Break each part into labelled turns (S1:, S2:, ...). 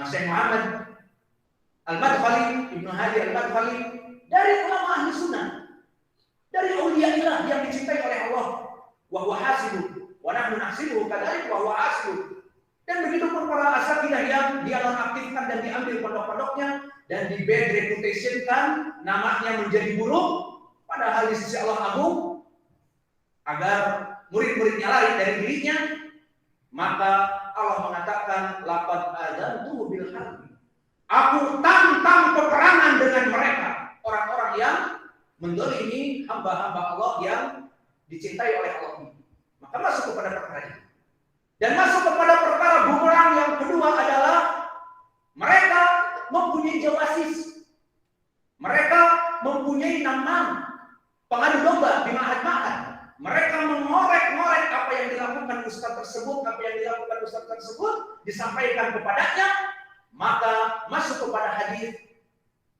S1: Syekh Muhammad Al-Madkhali, Ibnu Hadi Al-Madkhali, dari ulama ahli sunnah, dari auliyaillah yang dicintai oleh Allah. Wa huwa hasibu wa nahnu nahsibuhu kadzalik wa huwa hasibu. Dan begitu pun para asatidzah yang dia nonaktifkan dan diambil pondok-pondoknya dan di bad reputation kan, namanya menjadi buruk, padahal di sisi Allah agung, agar murid-muridnya lari dari dirinya, maka Allah mengatakan laqad adzantuhu bil harbi. Aku tantang peperangan dengan mereka, orang-orang yang mendolimi hamba-hamba Allah yang dicintai oleh Allah ini. Maka masuk kepada perkara ini. Dan masuk kepada perkara bumerang yang kedua adalah mereka mempunyai jawasis. Mereka mempunyai namam pengadu domba di ma'had-ma'had. Mereka mengorek-ngorek apa yang dilakukan ustaz tersebut, apa yang dilakukan ustaz tersebut disampaikan kepadanya, maka masuk kepada hadis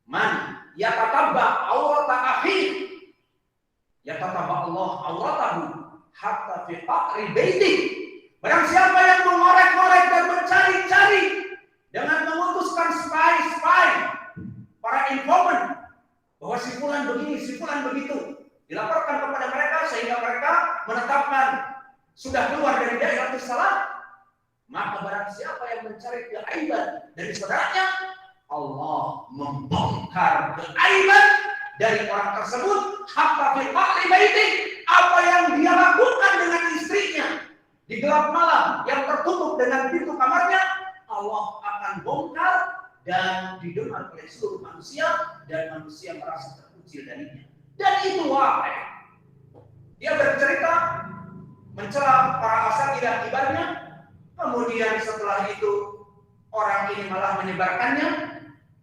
S1: man yatatabba aurata akhi yatatabba Allah auratahu hatta fi qa'ri baiti. Barang siapa yang mengorek-ngorek dan mencari-cari dengan memutuskan spy para informan bahwa si fulan begini, si fulan begitu, dilaporkan kepada mereka sehingga mereka menetapkan sudah keluar dari daerah salah, maka barang siapa yang mencari keaiban dari saudaranya, Allah membongkar keaiban dari orang tersebut. Hatta fi qa'ri baiti, apa yang dia lakukan dengan istrinya di gelap malam yang tertutup dengan pintu kamarnya, Allah akan bongkar dan didengar oleh seluruh manusia, dan manusia merasa terkucil darinya. Dan itu wahai. Dia bercerita mencela para asatidzah kibarnya, kemudian setelah itu orang ini malah menyebarkannya,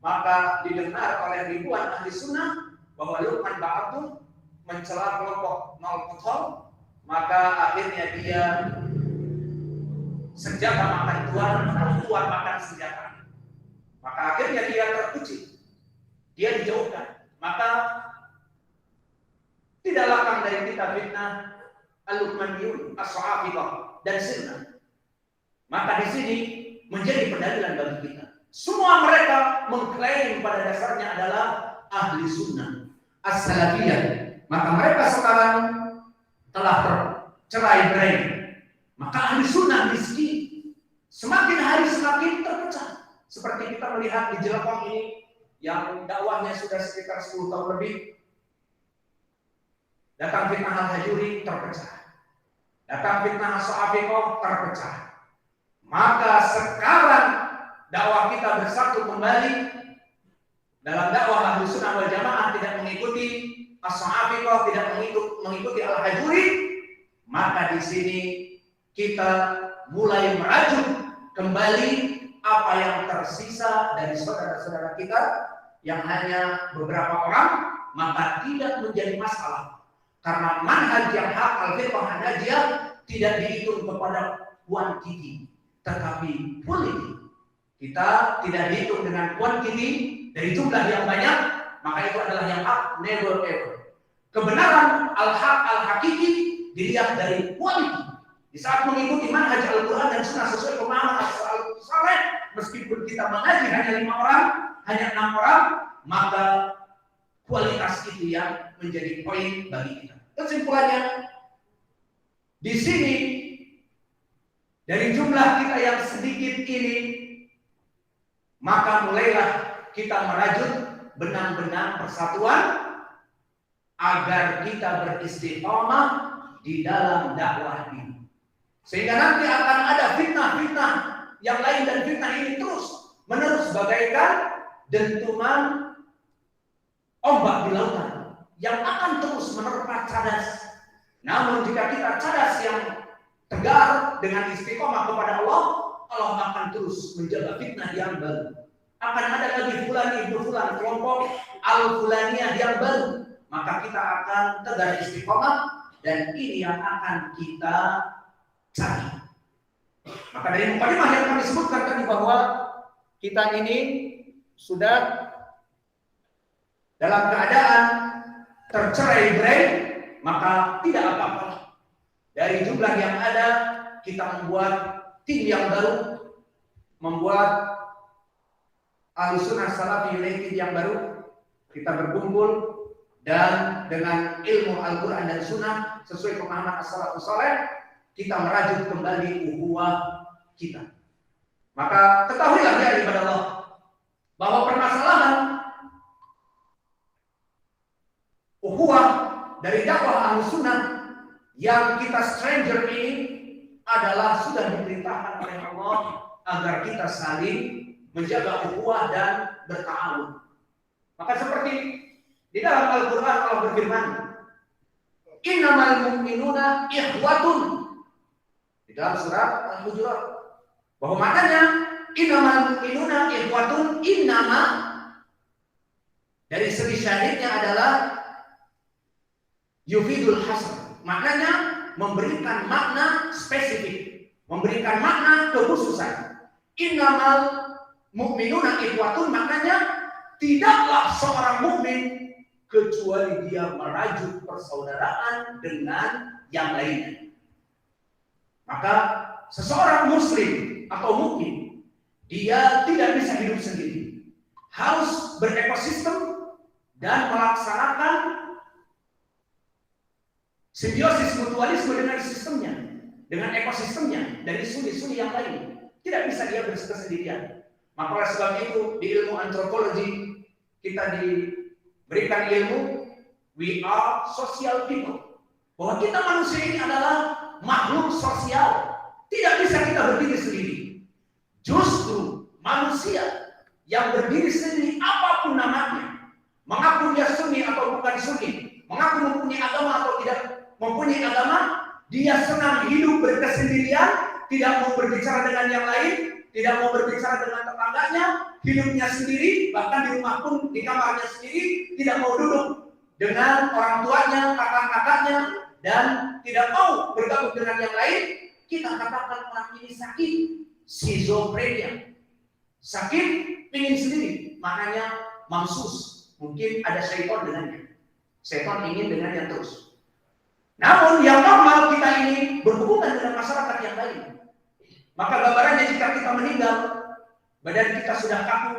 S1: maka didengar oleh ribuan ahli sunnah bahwa Luqman Ba'atun mencela kelompok 0, maka akhirnya dia senjata makan tuan makan senjata. Maka akhirnya dia terpuji, dia dijauhkan. Maka tidak lekang dari kita fitnah al-Luqmaniyun, as-Sahabilah dan Sirna. Maka di sini menjadi pendalilan bagi kita. Semua mereka mengklaim pada dasarnya adalah ahli sunnah, as-salafiyah. Maka mereka sekarang telah tercerai-berai. Maka ahli sunnah miskin semakin hari semakin terpecah. Seperti kita melihat di Jelapang ini yang dakwahnya sudah sekitar 10 tahun lebih. Datang fitnah al-Hajuri terpecah. Datang fitnah as-Sahabiqah terpecah. Maka sekarang dakwah kita bersatu kembali dalam dakwah ahli sunnah wal jamaah, tidak mengikuti as-Sahabiqah, tidak mengikuti al-Hajuri. Maka di sini kita mulai merajut kembali apa yang tersisa dari saudara-saudara kita yang hanya beberapa orang, maka tidak menjadi masalah. Karena manhaj yang hak al-fiqh Hanajiyah tidak dihitung kepada kuantiti, tetapi quality. Kita tidak dihitung dengan kuantiti dari jumlah yang banyak, maka itu adalah yang hak, never ever. Kebenaran al-haq al-hakiki dilihat dari quality. Di saat mengikuti manhaj Al-Quran dan Sunnah sesuai pemahaman as-salafus saleh, meskipun kita mengaji hanya 5 orang, hanya 6 orang, maka kualitas itu yang menjadi poin bagi kita. Kesimpulannya, di sini dari jumlah kita yang sedikit ini, maka mulailah kita merajut benang-benang persatuan agar kita beristiqomah di dalam dakwah ini. Sehingga nanti akan ada fitnah-fitnah yang lain, dan fitnah ini terus menerus bagaikan dentuman ombak di lautan yang akan terus menerpa cadas. Namun jika kita cadas yang tegar dengan istiqomah kepada Allah, Allah akan terus menjaga fitnah yang baru. Akan ada lagi fulan ibnu fulan, kelompok al-fulaniyah yang baru. Maka kita akan tegar istiqomah, dan ini yang akan kita cari. Maka dari mukadimah yang kami sebutkan tadi bahwa kita ini sudah dalam keadaan tercerai-berai, maka tidak apa-apa. Dari jumlah yang ada, kita membuat tim yang baru, membuat Ahlussunnah Salafi United yang baru, kita berkumpul dan dengan ilmu Al-Quran dan Sunnah sesuai pemahaman as-salafus saleh, kita merajut kembali ukhuwah kita. Maka ketahuilah ya ibadah Allah bahwa permasalahan ukhuwah dari dakwah Ahlussunnah yang kita stranger ini adalah sudah diperintahkan oleh Allah agar kita saling menjaga ukhuwah dan berta'awun. Maka seperti di dalam Al-Quran Allah berfirman, innamal mu'minuna ikhwatun, di dalam surat Al-Hujurat, bahwa maknanya innamal mu'minuna ikhwatun, innama dari segi syahidnya adalah yufidul hasr, maknanya memberikan makna spesifik, memberikan makna kekhususan. Innamal mu'minuna ikhwatun maknanya tidaklah seorang mukmin kecuali dia merajut persaudaraan dengan yang lainnya. Maka seseorang muslim atau mukmin dia tidak bisa hidup sendiri, harus berekosistem dan melaksanakan simbiosis mutualisme dengan sistemnya, dengan ekosistemnya dari suni-suni yang lain. Tidak bisa dia bersendirian. Maka oleh sebab itu di ilmu antropologi kita diberikan ilmu we are social people, bahwa kita manusia ini adalah makhluk sosial. Tidak bisa kita berdiri sendiri. Justru manusia yang berdiri sendiri apapun namanya, mengaku dia sunni atau bukan sunni, mengaku mempunyai agama atau tidak mempunyai agama, dia senang hidup berkesendirian, tidak mau berbicara dengan yang lain, tidak mau berbicara dengan tetangganya, hidupnya sendiri, bahkan di rumah pun di kamarnya sendiri, tidak mau duduk dengan orang tuanya, kakak-kakaknya, dan tidak mau bergabung dengan yang lain. Kita katakan orang ini sakit, schizophrenia, sakit, ingin sendiri, maknanya mamsus, mungkin ada syaitan dengannya, syaitan ingin dengannya terus. Namun yang normal kita ini berhubungan dengan masyarakat yang lain. Maka gambarannya jika kita meninggal, badan kita sudah kaku,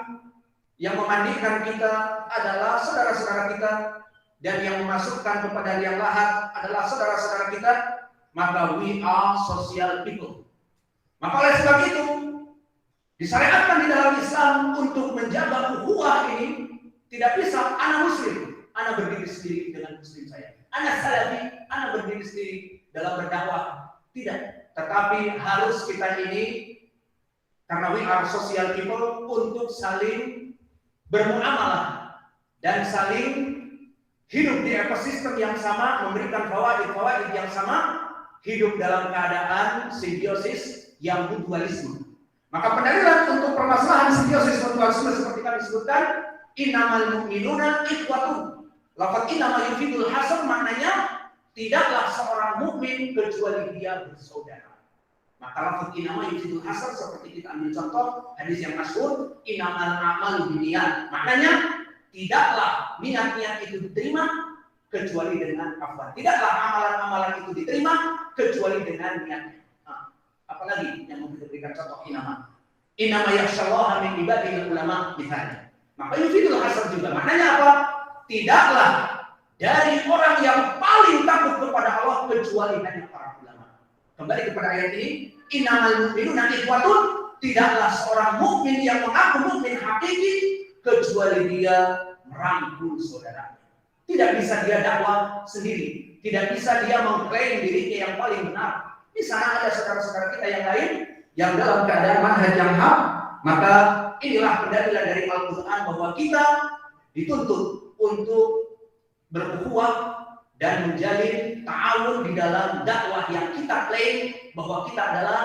S1: yang memandikan kita adalah saudara-saudara kita, dan yang memasukkan kepada liang lahat adalah saudara-saudara kita, maka we are social people. Maka oleh sebab itu, disyariatkan di dalam Islam untuk menjaga ukhuwah ini, tidak bisa anak muslim, anak berdiri sendiri dengan muslim saya. Anak salafi, anak berdiri sendiri dalam berdakwah. Tidak. Tetapi harus kita ini, karena we are social people, untuk saling bermuamalah dan saling hidup di ekosistem yang sama, memberikan fawaid yang sama, hidup dalam keadaan simbiosis yang mutualisme. Maka pendalilan untuk permasalahan simbiosis mutualisme seperti kami sebutkan, innamal mu'minuna ikhwatun. Lafaz innama yufidul hasr maknanya tidaklah seorang mukmin kecuali dia bersaudara. Maka lafaz innama yufidul hasr seperti kita ambil contoh hadis yang masyhur, innamal a'malu binniyat. Maknanya tidaklah niat-niat itu diterima kecuali dengan afwan. Tidaklah amalan-amalan itu diterima kecuali dengan niatnya. Apalagi yang mau kita berikan contoh innama. Innama yakhshallaha min ibadihi ulama misalnya. Maka yufidul hasr juga. Maknanya apa? Tidaklah dari orang yang paling takut kepada Allah kecuali hanya para ulama. Kembali kepada ayat ini, innamal mu'minuna ikhwatun, tidaklah seorang mukmin yang mengaku mukmin hakiki kecuali dia merangkul saudaranya. Tidak bisa dia dakwah sendiri, tidak bisa dia mengklaim dirinya yang paling benar. Di sana ada saudara-saudara kita yang lain yang dalam keadaan manhaj yang hak. Maka inilah pendalilan dari Al-Quran bahwa kita dituntut untuk berukhuwah dan menjalin ta'awun di dalam dakwah yang kita klaim bahwa kita adalah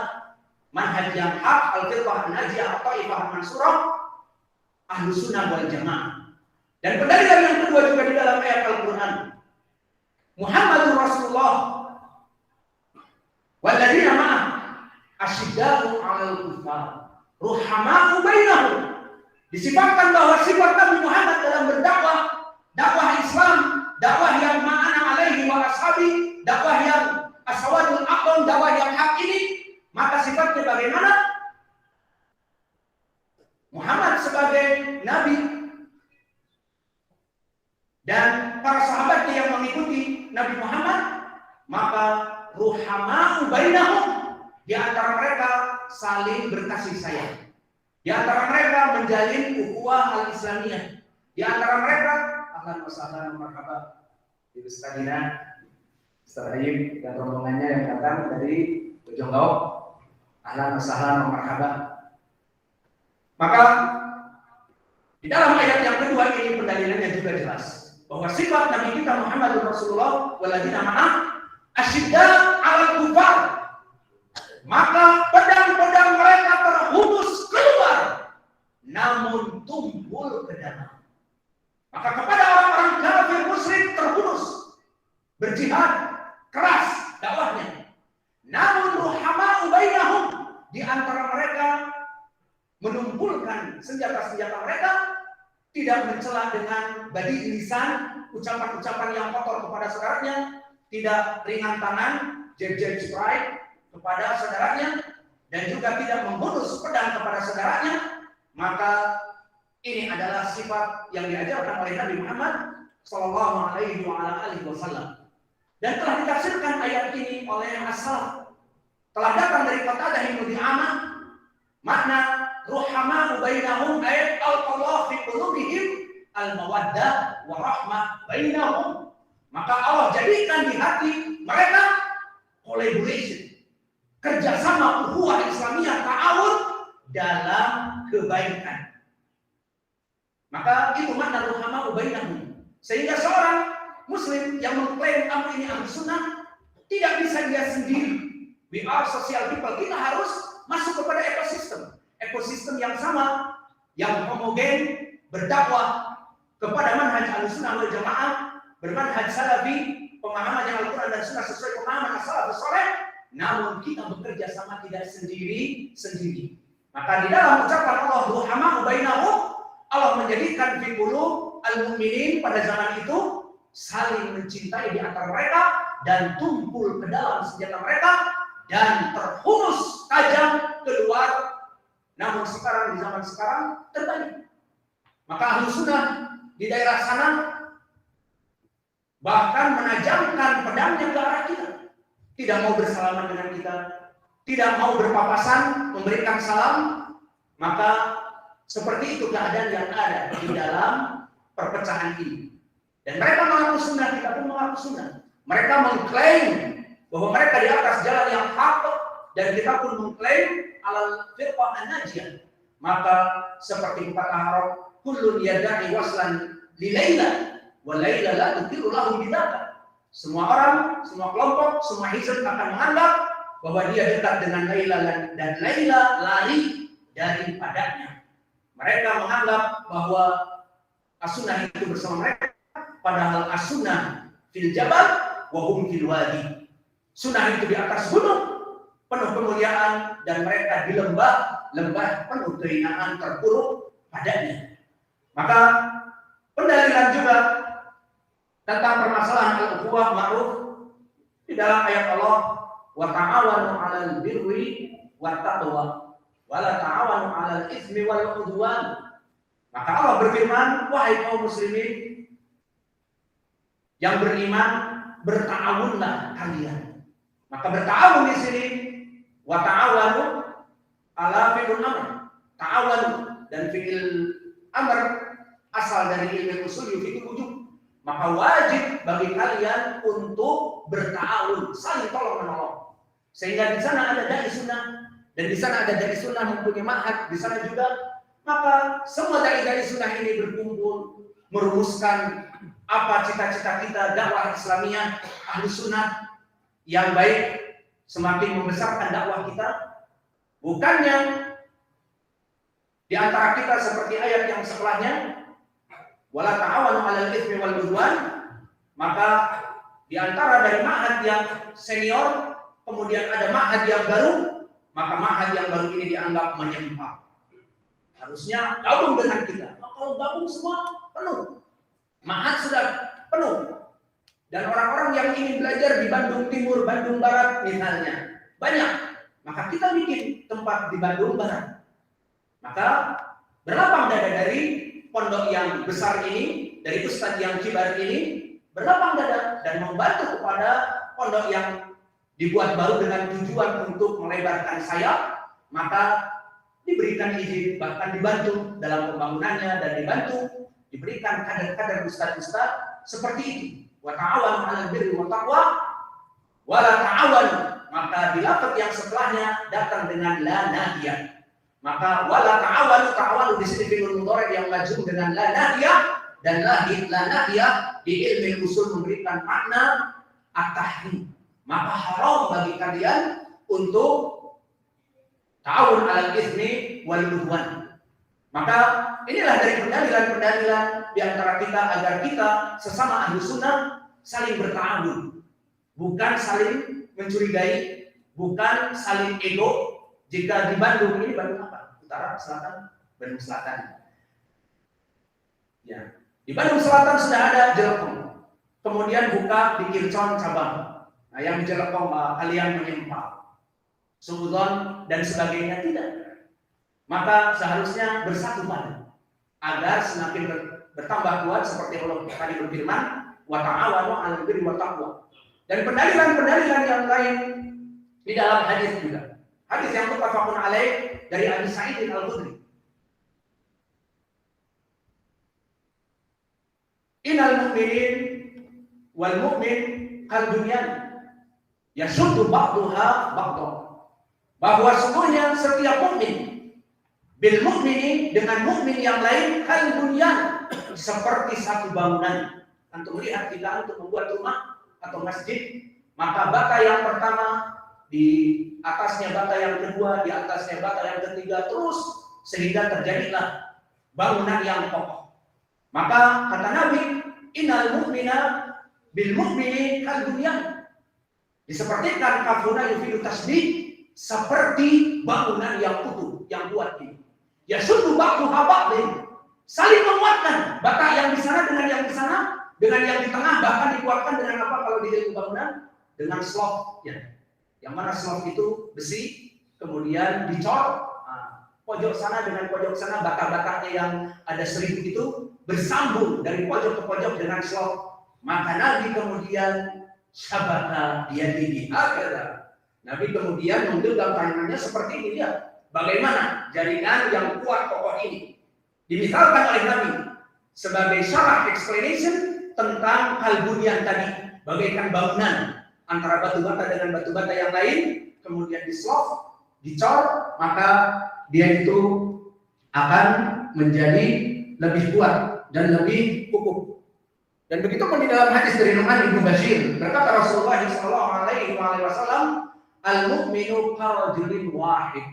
S1: manhaj yang hak, al-firqah an-najiyah atau taifah mansurah, Ahlussunnah wal Jamaah. Dan pendalilan yang kedua juga di dalam ayat Al-Quran, Muhammadur Rasulullah walladzina ma'ah asyidda'u 'alal kuffar ruhama'u bainahum. Disifatkan bahwa sifat Nabi Muhammad dalam berdakwah, dakwah Islam, dakwah yang ma'ana alaihi wa ashabi, dakwah yang ashawadul aqam, dakwah yang hak ini, maka sifatnya bagaimana? Muhammad sebagai Nabi dan para sahabatnya yang mengikuti Nabi Muhammad, maka ruhama'u bainahum, di antara mereka saling berkasih sayang. Di antara mereka menjalin ukhuwah al-Islamiyah. Di antara mereka ahlan wa sahlan marhaba Ibu Stadina, Ustaz Ayib dan rombongannya yang datang dari Bojonggau. Ahlan wa sahlan marhaba. Maka di dalam ayat yang kedua ini pendalilannya juga jelas bahwa sifat Nabi kita Muhammad Rasulullah waladina ma'ah asyidda 'alal kufar. Maka pedang-pedang mereka terhunus keluar namun tumpul ke dalam. Maka kepada orang-orang kafir musyrik terhunus berjihad keras dakwahnya. Namun ruhama'u bainahum, di antara mereka menumpulkan senjata-senjata mereka, tidak mencela dengan badi lisan, ucapan-ucapan yang kotor kepada saudaranya, tidak ringan tangan, jab-jab strike kepada saudaranya, dan juga tidak menghunus pedang kepada saudaranya. Maka ini adalah sifat yang diajarkan oleh Nabi Muhammad Sallallahu Alaihi Wasallam. Dan telah ditafsirkan ayat ini oleh as-salaf. Telah datang dari Qatadah bin Di'amah, makna ruhama'u bainahum ayat al-Allah fi qulubihim al-mawaddah wa rahmah bainahum. Maka Allah jadikan di hati mereka collaboration, kerjasama ukhuwah Islamiyah, ta'awun dalam kebaikan. Maka itu makna ruhama'u bainahum. Sehingga seorang Muslim yang mengklaim aku ini ahli sunnah tidak bisa dia sendiri. We are social people. Kita harus masuk kepada ekosistem yang sama, yang homogen, berdakwah kepada manhaj ahlussunnah wal jamaah, bermanhaj salafi, pemahaman yang Al-Quran dan Sunnah sesuai pemahaman as-salafus saleh. Namun kita bekerja sama tidak sendiri. Maka di dalam ucapan Allah ruhama'u bainahum, Allah menjadikan fi qulub al-mu'minin pada zaman itu saling mencintai di antara mereka dan tumpul ke dalam senjata mereka dan terhunus tajam keluar. Namun sekarang, di zaman sekarang terbalik. Maka ahlu sunnah di daerah sana bahkan menajamkan pedangnya ke arah kita, tidak mau bersalaman dengan kita, tidak mau berpapasan, memberikan salam. Maka seperti itu keadaan yang ada di dalam perpecahan ini. Dan mereka mengaku sunnah, kita pun mengaku sunnah. Mereka mengklaim bahwa mereka di atas jalan yang hak, dan kita pun mengklaim alal firqah an-najiyah. Maka seperti kata Arab, kullun yad'i waslan li Laila wa Laila la tuqiru lahu bidaka. Semua orang, semua kelompok, semua hizb akan menganggap bahwa dia dekat dengan Laila dan Laila lari daripadanya. Mereka menganggap bahwa as-sunnah itu bersama mereka, padahal as-sunnah fil jabal wa hum fil wadi. Sunnah itu di atas gunung penuh kemuliaan dan mereka di lembah penuh kehinaan terpuruk padanya. Maka pendalilan juga tentang permasalahan al-ukhuwah ma'ruf di dalam ayat Allah, wa ta'awanu 'alal birri wat taqwa wa la ta'awanu 'alal itsmi wal 'udwan. Maka Allah berfirman, wahai kaum muslimin yang beriman, berta'awunlah kalian. Maka berta'awun di sini wa ta'awanu ala fi'il amr. Ta'awanu dan fi'il amr asal dari ilmu usul fi'il wujub. Maka wajib bagi kalian untuk berta'awun, saling tolong menolong. Sehingga di sana ada dai sunnah dan di sana ada dai sunnah mempunyai ma'had di sana juga. Maka semua dai sunnah ini berkumpul merumuskan apa cita-cita kita dakwah Islamiyah ahli sunnah yang baik, semakin membesarkan dakwah kita. Bukannya di antara kita seperti ayat yang setelahnya, wala ta'awanu 'alal itsmi wal 'udwan. Maka di antara dari ma'had yang senior kemudian ada ma'had yang baru, maka ma'had yang baru ini dianggap menyimpang. Harusnya gabung dengan kita. Kalau gabung semua penuh. Ma'had sudah penuh. Dan orang-orang yang ingin belajar di Bandung Timur, Bandung Barat misalnya banyak. Maka kita bikin tempat di Bandung Barat. Maka berlapang dada dari pondok yang besar ini, dari ustadz yang kibar ini, berlapang dada dan membantu kepada pondok yang dibuat baru dengan tujuan untuk melebarkan sayap, maka diberikan izin, bahkan dibantu dalam pembangunannya dan dibantu diberikan kader-kader ustadz-ustadz seperti itu. Wa ta'awanu 'alal birri wat taqwa wa la ta'awanu, maka di lafaz yang setelahnya datang dengan la nahiyah. Maka wala ta'awanu di sini fi'il mudhari yang majzum dengan la nahiyah, dan la nahiyah di ilmu usul memberikan makna at-tahrim. Maka haram bagi kalian untuk ta'awun 'alal itsmi wal 'udwan. Maka inilah dari pendalilan-pendalilan di antara kita agar kita sesama ahli sunnah saling berta'awun, bukan saling mencurigai, bukan saling ego. Jika di Bandung, ini Bandung apa? Utara, selatan, Bandung Selatan. Ya, di Bandung Selatan sudah ada Jelekong. Kemudian buka di Kircon cabang. Nah, yang di Jelekong kalian menyempal, suudzon dan sebagainya tidak. Maka seharusnya bersatu padu agar semakin bertambah kuat seperti Allah tadi berfirman, wa ta'awanu 'alal birri wat taqwa. Dan pendalilan-pendalilan yang lain di dalam hadis juga. Hadis yang muttafaqun alaih dari Abi Sa'id Al-Khudri. Innal mu'minin wal mu'min kal bunyan yashuddu ba'daha ba'dha. Bahwa sesungguhnya setiap mukmin bil mu'mini dengan mukmin yang lain kal bunyan, seperti satu bangunan. Antum melihat kita untuk membuat rumah atau masjid, maka bata yang pertama, di atasnya bata yang kedua, di atasnya bata yang ketiga, terus sehingga terjadilah bangunan yang kokoh. Maka kata Nabi, innal mu'mina bil mu'mini kal bunyan. Disepertikan kafuna yufidu tasbih, seperti bangunan yang utuh, yang kuat ini. Ya sudu ba'duha ba'din, saling menguatkan bata yang di sana dengan yang di sana, dengan yang di tengah, bahkan dikuatkan dengan apa kalau di ilmu bangunan? Dengan slop ya. Yang mana slop itu besi, kemudian dicor, pojok sana dengan pojok sana, bata-batanya yang ada 1000 itu bersambung dari pojok ke pojok dengan slop. Maka Nabi kemudian syabaka biyadihi hakadha. Nabi kemudian menggenggam tangannya seperti ini, lihat bagaimana jaringan yang kuat kokoh ini. Dimisalkan oleh Nabi sebagai syarah explanation tentang al-bunyan tadi, bagaikan bangunan antara batu bata dengan batu bata yang lain, kemudian dislop, dicor, maka dia itu akan menjadi lebih kuat dan lebih kukuh. Dan begitu pun di dalam hadis dari Nu'man bin Bashir, berkata Rasulullah SAW, al-mu'minu karajulin wahid.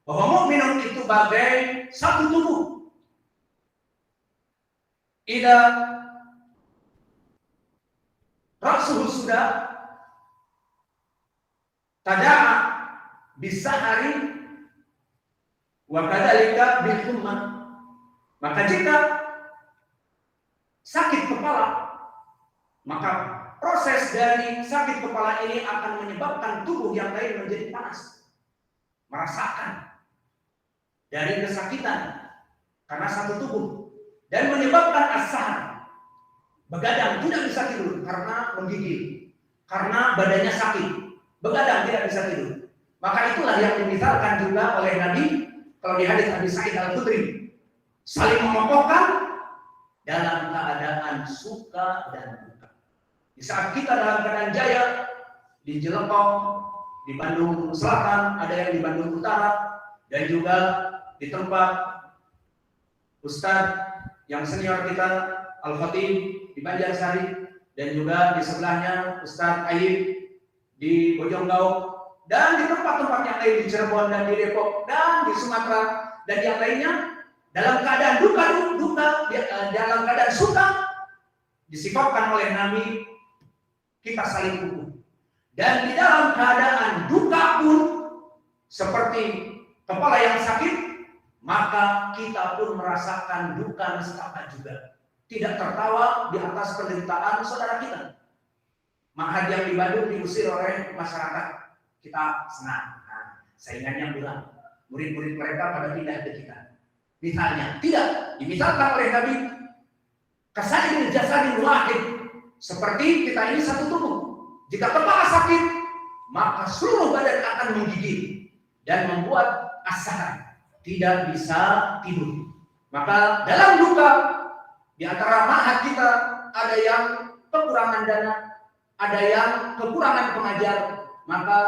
S1: Bahwa mukmin itu bagai satu tubuh. Ida Rasul sudah tada'a bisahari wa kadzalika bil ummah. Maka jika sakit kepala, maka proses dari sakit kepala ini akan menyebabkan tubuh yang lain menjadi panas, merasakan dari kesakitan karena satu tubuh, dan menyebabkan as-sahar, begadang tidak bisa tidur karena menggigil, karena badannya sakit, begadang tidak bisa tidur. Maka itulah yang dimisalkan juga oleh Nabi kalau di hadis Abi Sa'id Al-Khudri, saling mengokohkan dalam keadaan suka dan duka. Di saat kita dalam keadaan jaya, di Jelekong, di Bandung Selatan, ada yang di Bandung Utara, dan juga di tempat Ustadz yang senior kita Al-Khatib di Banjarsari, dan juga di sebelahnya Ustadz Ayib di Bojonggau, dan di tempat-tempat yang lain di Cirebon dan di Depok dan di Sumatera dan yang lainnya, dalam keadaan duka, dalam keadaan suka, disifatkan oleh Nabi kita saling kukuh. Dan di dalam keadaan duka pun seperti kepala yang sakit, maka kita pun merasakan duka nestapa juga. Tidak tertawa di atas penderitaan saudara kita. Maka yang di Bandung diusir oleh masyarakat, kita senang. Nah, saingannya bilang, murid-murid mereka pada pindah ke kita. Misalnya, tidak dimisalkan oleh Nabi kasail jasadin wahid, seperti kita ini satu tubuh. Jika kepala sakit, maka seluruh badan akan menggigil dan membuat asar, tidak bisa tidur. Maka dalam duka di antara ma'had kita ada yang kekurangan dana, ada yang kekurangan pengajar, maka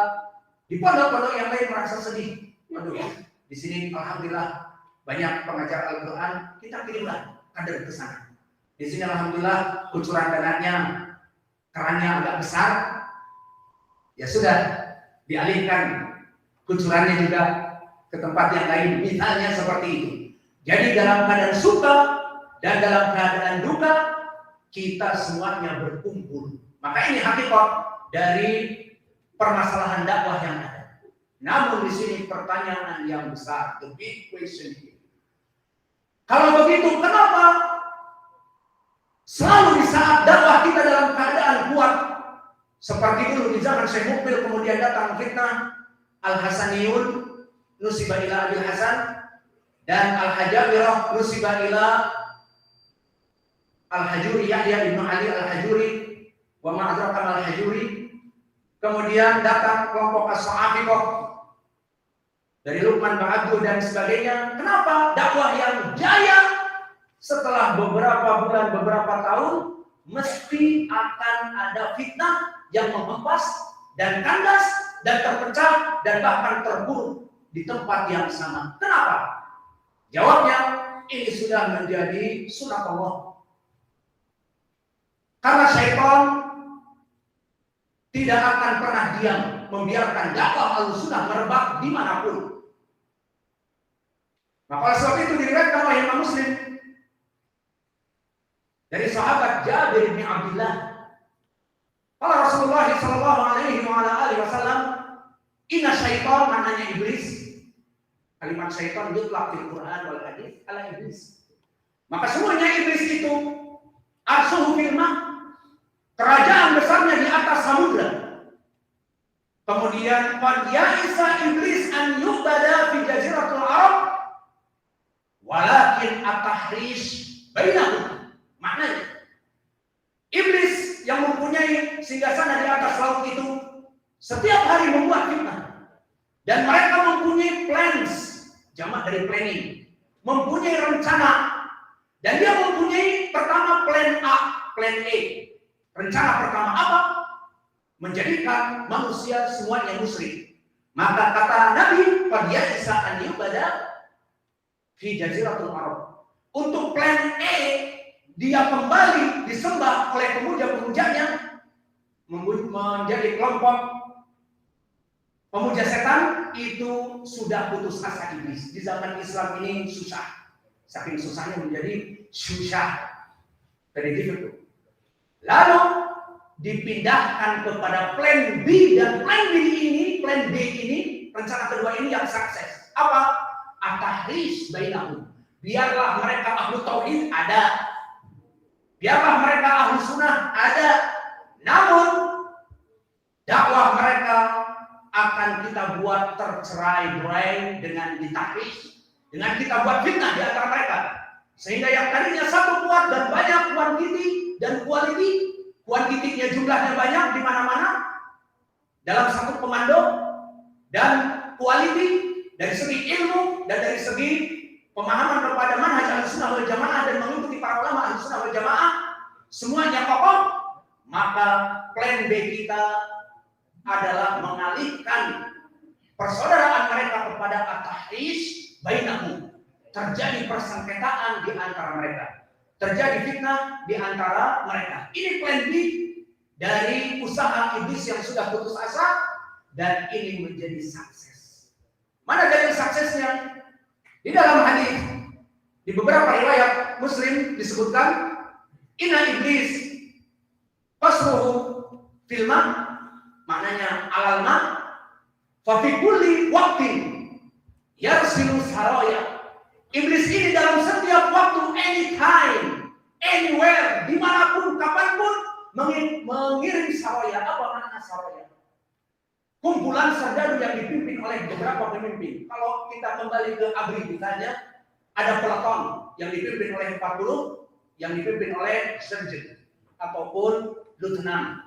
S1: di pondok-pondok yang lain merasa sedih. Waduh, di sini alhamdulillah banyak pengajar Al-Quran, kita kirimlah kader ke sana. Di sini alhamdulillah kucuran dananya, kerannya agak besar, ya sudah dialihkan kucurannya juga ke tempat yang lain, misalnya seperti itu. Jadi dalam keadaan suka dan dalam keadaan duka kita semuanya berkumpul. Maka ini hakikat dari permasalahan dakwah yang ada. Namun di sini pertanyaan yang besar, the big question here. Kalau begitu, kenapa selalu di saat dakwah kita dalam keadaan kuat, seperti dulu di zaman Syekh Mukbil, kemudian datang fitnah Al-Hasaniyun nusiba ila Abil Hasan dan Al-Hajabirah nusiba ila Al-Hajuri, Yahya bin Ali Al-Hajuri wa ma'adraka Al-Hajuri. Kemudian datang kelompok As-Sa'afikoh dari Luqman Ba'adu dan sebagainya. Kenapa? Dakwah yang jaya setelah beberapa bulan, beberapa tahun mesti akan ada fitnah yang menghempas dan kandas dan terpecah dan bahkan terburuk di tempat yang sama. Kenapa? Jawabnya, ini sudah menjadi sunat Allah. Karena syaitan tidak akan pernah diam membiarkan dakwah Ahlussunnah merebak dimanapun. Maka oleh sebab itu diriwayatkan oleh Imam Muslim dari sahabat Jabir bin Abdullah, kalau Rasulullah sallallahu alaihi wasallam, inna syaitan, maknanya iblis. Kalimat syaitan yutlaq fil Quran wal hadis ala iblis. Maka semuanya iblis itu arsuhu fil ma', kerajaan besarnya di atas samudra. Kemudian qad ya'isa iblis an yu'bada fi jaziratul Arab walakin at-tahrish bainahum. Maknanya iblis yang mempunyai singgasana di atas laut itu setiap hari membuat fitnah dan mereka mempunyai plans, jamak dari planning, mempunyai rencana, dan dia mempunyai pertama plan A, plan A. Rencana pertama apa? Menjadikan manusia semuanya musyrik. Maka kata Nabi, qad ya'isa an yu'bada fi jaziratul Arab. Untuk plan A, dia kembali disembah oleh pemuja-pemujanya, menjadi kelompok pemuja setan, itu sudah putus asa iblis. Di zaman Islam ini susah, saking susahnya menjadi susah, very difficult. Lalu dipindahkan kepada plan B, dan plan B ini, rencana kedua ini yang sukses. Apa? At-tahrish bainahum. Biarlah mereka ahlu tauhid ada, biarlah mereka ahlu sunnah ada, namun dakwah mereka akan kita buat tercerai-berai dengan ditahrish, dengan kita buat fitnah di antara mereka, sehingga yang tadinya satu kuat dan banyak kuantiti dan kuantitinya jumlahnya banyak di mana-mana dalam satu komando, dan quality dari segi ilmu dan dari segi pemahaman kepada manhaj Ahlussunnah wal Jamaah dan mengikuti para ulama Ahlussunnah wal Jamaah, semuanya kokoh. Maka plan B kita adalah mengalihkan persaudaraan mereka kepada at-tahrish bainahum. Terjadi persengketaan di antara mereka, terjadi fitnah di antara mereka. Ini plan B dari usaha iblis yang sudah putus asa, dan ini menjadi sukses. Mana dari suksesnya? Di dalam hadis, di beberapa riwayat Muslim disebutkan, inna iblis qasruhu fil ma', maknanya alal ma', fa fi kulli waqtin yarsilu saraya. Iblis ini dalam setiap waktu, anytime, anywhere, dimanapun, kapanpun, mengirim saraya. Apa makna saraya? Kumpulan serdadu yang dipimpin oleh beberapa pemimpin. Kalau kita kembali ke ABRI misalnya, Ada peleton yang dipimpin oleh 40, yang dipimpin oleh sergeant ataupun letnan.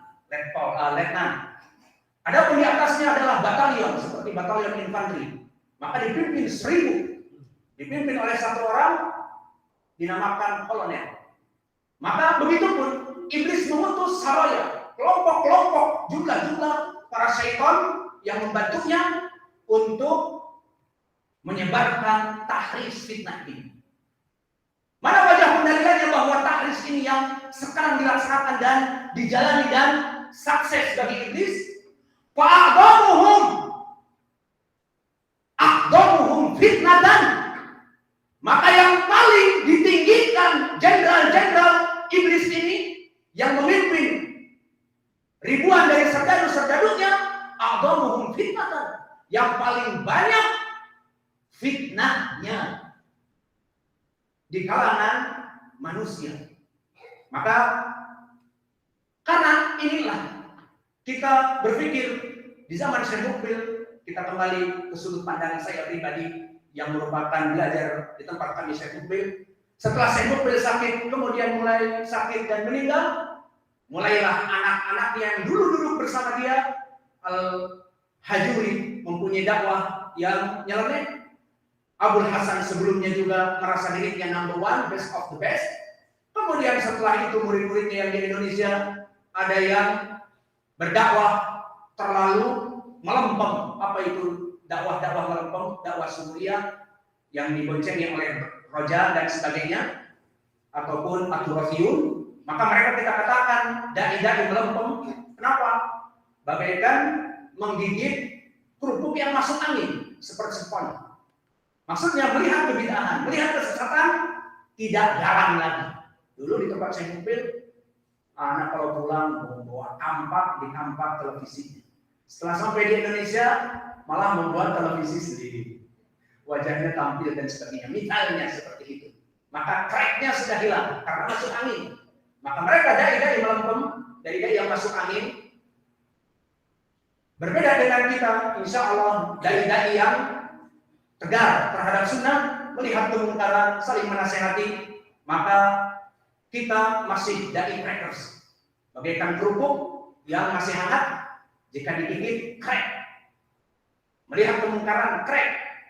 S1: Adapun di atasnya adalah batalion seperti batalion infanteri. Maka dipimpin 1000, dipimpin oleh satu orang dinamakan kolonel. Maka begitu pun iblis mengutus saraya, kelompok-kelompok, jumlah-jumlah para syaitan yang membantunya untuk menyebarkan tahris fitnah ini. Mana wajah pendalilannya bahwa tahris ini yang sekarang dilaksanakan dan dijalani dan sukses bagi iblis? A'dhamuhum fitnatan. Maka yang paling ditinggikan jenderal-jenderal iblis ini yang memimpin ribuan dari serdadu-serdadunya, a'dhamuhum fitnatan. Yang paling banyak fitnahnya di kalangan manusia. Maka karena inilah kita berpikir di zaman Syekh Mukbil, kita kembali ke sudut pandang saya pribadi yang merupakan belajar di tempat kami Syekh Mukbil. Setelah Syekh Mukbil sakit, kemudian mulai sakit dan meninggal, mulailah anak-anaknya yang dulu duduk bersama dia, Al-Hajuri, mempunyai dakwah yang nyeleneh. Abul Hasan sebelumnya juga merasa dirinya number one, best of the best. Kemudian setelah itu murid-muridnya yang di Indonesia ada yang berdakwah terlalu melempem. Apa itu dakwah-dakwah melempem? Dakwah sumriyah yang diboncengi oleh roja dan sebagainya, ataupun aturafiyun. Maka mereka kita katakan dai-dai melempem. Kenapa? Bagaikan menggigit kerupuk yang masuk angin seperti spons. Maksudnya melihat kebid'ahan, melihat kesesatan, tidak garang lagi. Dulu di tempat saya Mukbil, anak kalau pulang membawa kampak, di kampak televisi. Setelah sampai di Indonesia, malah membuat televisi sendiri. Wajahnya tampil dan sebagainya. Misalnya seperti itu. Maka crack-nya sudah hilang karena masuk angin. Maka mereka dai-dai melempem, dai-dai yang masuk angin. Berbeda dengan kita, insya Allah dai-dai yang tegar terhadap sunnah, melihat kemungkaran, saling menasehati, maka kita masih dai crackers, bagaikan kerupuk yang masih hangat, jika digigit crack, melihat kemungkaran crack,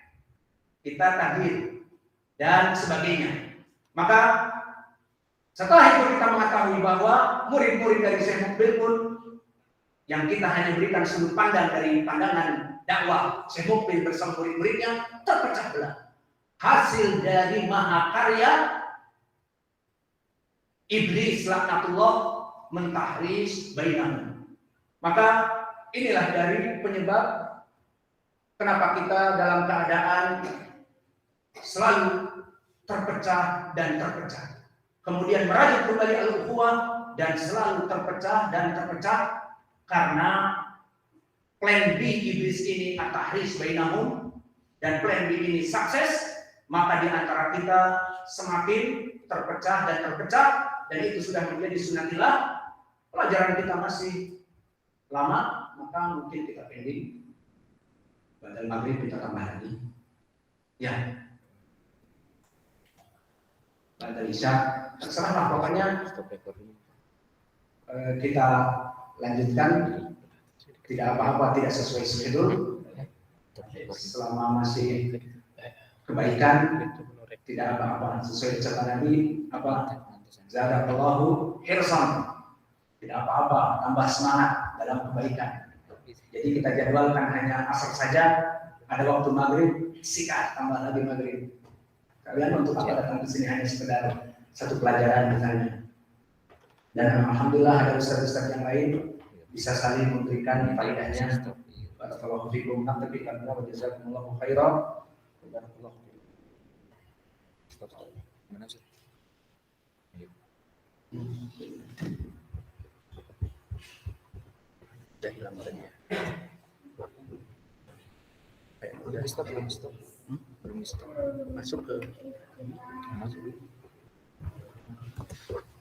S1: kita tahdir dan sebagainya. Maka setelah itu kita mengetahui bahwa murid-murid dari Syekh Mukbil pun yang kita hanya berikan sudut pandang dari pandangan dakwah Syekh Mukbil bersama murid-muridnya terpecah belah. Hasil dari mahakarya iblis laknatullah mentahris bainahum. Maka inilah dari penyebab kenapa kita dalam keadaan selalu terpecah dan terpecah. Kemudian merajut kembali al-ukhuwah dan selalu terpecah dan terpecah karena plan B iblis ini at-tahris bainahum dan plan B ini sukses, maka di antara kita semakin terpecah dan itu sudah menjadi sunatillah. Pelajaran kita masih lama, maka mungkin kita pending. Badal maghrib kita tambah lagi. Ya. Badal isya, terserah pokoknya kita lanjutkan. Tidak apa-apa, tidak sesuai schedule. Selama masih kebaikan, tidak apa-apa. Sesuai ucapan Nabi, apa? Zadakallahu hirsan. Tidak apa-apa, tambah semangat dalam kebaikan. Jadi kita jadwalkan hanya asar saja. Ada waktu maghrib, sikat tambah lagi maghrib. Kalian untuk apa datang ke sini hanya sekedar satu pelajaran misalnya. Dan alhamdulillah ada ustaz-ustaz yang lain bisa saling memberikan faedahnya. Barakallahu fikum, naktafi wa jazakumullahu khairan. Barakallahu fikum. Mana sih? Udah hilang orangnya. Udah stop, belum stop. Belum stop. Masuk ke masuk.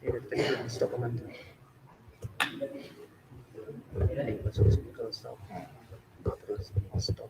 S1: Ya, tadi belum stop kan. Jadi masuk ke stop. Terus stop.